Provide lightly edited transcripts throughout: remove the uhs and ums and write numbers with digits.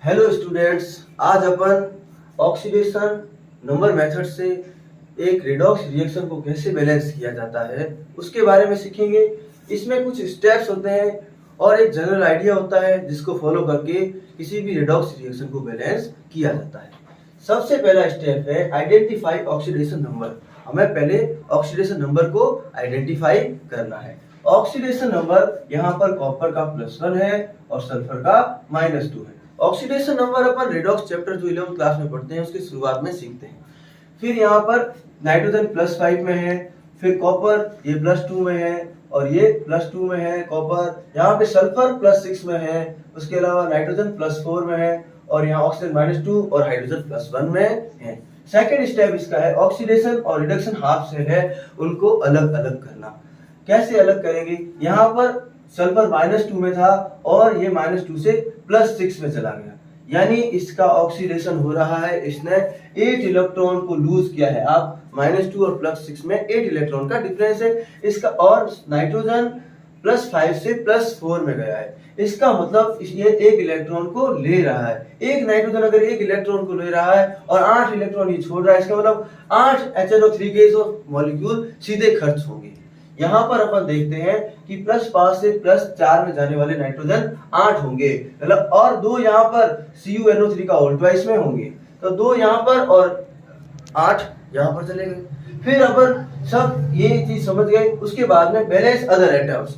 Hello students, आज अपन oxidation number method से एक रेडॉक्स रिएक्शन को कैसे बैलेंस किया जाता है उसके बारे में सीखेंगे। इसमें कुछ स्टेप्स होते हैं और एक जनरल आइडिया होता है जिसको फॉलो करके किसी भी रेडॉक्स रिएक्शन को बैलेंस किया जाता है। सबसे पहला स्टेप है आइडेंटिफाई ऑक्सीडेशन नंबर। हमें पहले ऑक्सीडेशन नंबर को आइडेंटिफाई करना है। ऑक्सीडेशन नंबर यहाँ पर कॉपर का +1 है और सल्फर का -2 है। ऑक्सीडेशन नंबर अपन रेडॉक्स चैप्टर जो 11th क्लास में पढ़ते हैं उसकी शुरुआत में सीखते हैं। फिर यहाँ पर नाइट्रोजन +5 में है, फिर कॉपर ये +2 में है और ये +2 में है कॉपर। यहाँ पे सल्फर +6 में है, उसके अलावा नाइट्रोजन +4 में है और यहाँ ऑक्सीजन -2 और हाइड्रोजन +1 में है। सेकेंड स्टेप इसका है ऑक्सीडेशन और रिडक्शन हाफ से है उनको अलग अलग करना। कैसे अलग करेंगे? यहाँ पर सल्फर -2 में था और ये -2 से +6 में चला गया, यानी इसका ऑक्सीडेशन हो रहा है। इसने 8 इलेक्ट्रॉन को लूज किया है। आप -2 और +6 में 8 इलेक्ट्रॉन का डिफरेंस है इसका, और नाइट्रोजन +5 से +4 में गया है। इसका मतलब ये 1 इलेक्ट्रॉन को ले रहा है। एक नाइट्रोजन अगर 1 इलेक्ट्रॉन को ले रहा है और 8 इलेक्ट्रॉन ये छोड़ रहा है, इसका मतलब 8 HNO3 के मॉलिक्यूल सीधे खर्च होंगे। यहाँ पर अपन देखते हैं कि +5 से +4 में जाने वाले नाइट्रोजन 8 होंगे, मतलब और 2 यहाँ पर CuNO3 का होल ट्वाइस में होंगे, तो 2 यहाँ पर और 8 यहाँ पर चले गए। फिर अपन सब ये चीज समझ गए। उसके बाद में बैलेंस अदर एटम्स।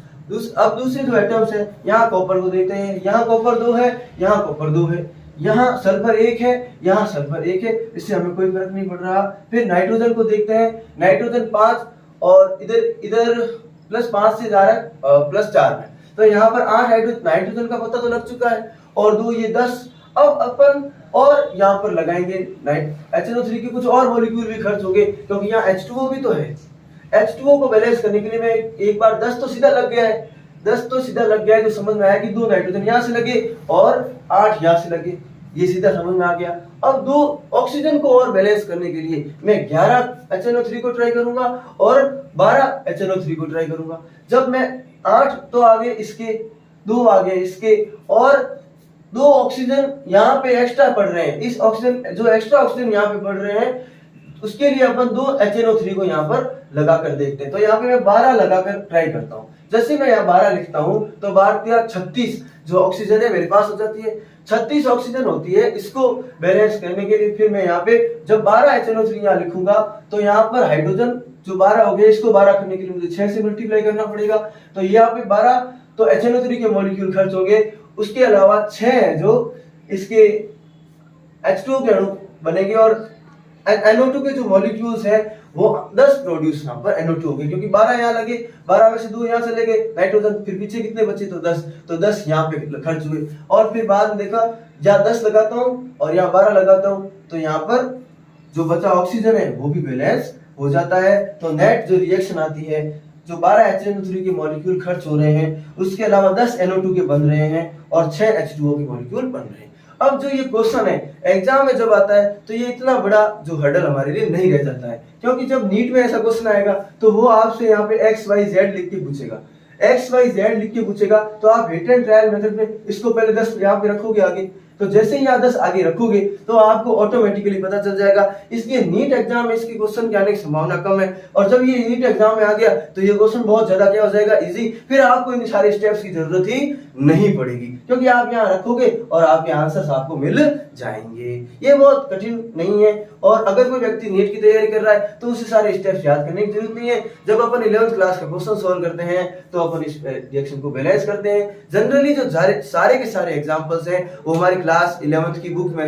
अब दूसरे जो एटम्स है, यहाँ कॉपर को देखते हैं। यहाँ कॉपर 2 है, यहाँ कॉपर 2 है, यहाँ सल्फर 1 है, यहाँ सल्फर 1 है, इससे हमें कोई फर्क नहीं पड़ रहा। फिर नाइट्रोजन को देखते हैं, नाइट्रोजन 5 और इधर +5 से जा रहा है +4 में, तो यहाँ पर 8 नाइट्रोजन का पता तो लग चुका है और 2 ये 10। अब अपन और यहाँ पर लगाएंगे HNO3 के कुछ और मॉलिक्यूल भी खर्च होंगे, क्योंकि यहाँ H2O भी तो है। H2O को बैलेंस करने के लिए मैं एक बार 10 तो सीधा लग गया है, 10 तो सीधा लग गया है, तो समझ में आया कि 2 नाइट्रोजन यहाँ से लगे और 8 यहाँ से लगे, ये सीधा समझ में आ गया। अब 2 ऑक्सीजन को और बैलेंस करने के लिए मैं 11 HNO3 को ट्राई करूंगा और 12 HNO3 को ट्राई करूंगा। जब मैं 8 तो आगे इसके, 2 आगे इसके, और 2 ऑक्सीजन यहाँ पे एक्स्ट्रा पड़ रहे हैं। इस ऑक्सीजन जो एक्स्ट्रा ऑक्सीजन यहाँ पे पड़ रहे हैं उसके लिए अपन 2 HNO3 को यहाँ पर लगाकर देखते हैं। तो यहाँ पे मैं 12 लगाकर ट्राई करता हूँ। जैसे मैं यहाँ 12 लिखता हूँ तो 12 36 जो ऑक्सीजन है मेरे पास हो जाती है। 36 ऑक्सीजन होती है। इसको बैलेंस करने के लिए फिर मैं यहाँ पे जब 12 HNO3 यहाँ लिखूंगा तो यहाँ पर हाइड्रोजन जो 12 हो गया, इसको 12 करने के लिए मुझे 6 से मल्टीप्लाई करना पड़ेगा, तो यहाँ पे 12 तो HNO3 के मॉलिक्यूल खर्च होंगे। उसके अलावा 6 जो इसके H2O के अणु बनेंगे और NO2 के जो मॉलिक्यूल्स है वो 10 प्रोड्यूस यहाँ पर NO2 हो गए, क्योंकि 12 यहाँ लगे, 12 में से 2 यहाँ से लगे नाइट्रोजन, फिर पीछे कितने बचे, तो 10, तो 10 यहाँ पे खर्च हुए। और फिर बाद में देखा जहाँ 10 लगाता हूँ और यहाँ 12 लगाता हूँ तो यहाँ पर जो बचा ऑक्सीजन है वो भी बैलेंस हो जाता है। तो नेट जो रिएक्शन आती है, जो 12 HNO3 के मॉलिक्यूल खर्च हो रहे हैं, उसके अलावा 10 NO2 के बन रहे हैं और 6 H2O के मॉलिक्यूल बन रहे हैं। अब जो ये क्वेश्चन है एग्जाम में जब आता है तो ये इतना बड़ा जो हर्डल हमारे लिए नहीं रह जाता है, क्योंकि जब नीट में ऐसा क्वेश्चन आएगा तो वो आपसे यहाँ पे XYZ लिख के पूछेगा। XYZ लिख के पूछेगा तो आप हिट एंड ट्रायल मेथड में इसको पहले 10 यहाँ पे रखोगे आगे, तो जैसे ही यहाँ 10 आगे रखोगे तो आपको ऑटोमेटिकली पता चल जाएगा। इसलिए नीट एग्जाम में इसके क्वेश्चन के आने की संभावना कम है, और जब ये नीट एग्जाम में आ गया तो ये क्वेश्चन बहुत ज्यादा क्या हो जाएगा, इजी। फिर आपको इन सारे स्टेप्स की जरूरत ही नहीं पड़ेगी, क्योंकि आप यहाँ रखोगे और आपके आंसर्स आपको मिल जाएंगे। ये बहुत कठिन नहीं है, और अगर कोई व्यक्ति नीट की तैयारी कर रहा है तो उसे सारे स्टेप्स याद करने की जरूरत नहीं है। जब अपन 11th क्लास का क्वेश्चन सॉल्व करते हैं तो अपन इस रिएक्शन को बैलेंस करते हैं। जनरली जो सारे के सारे एग्जांपल्स हैं वो हमारी क्लास 11th की बुक में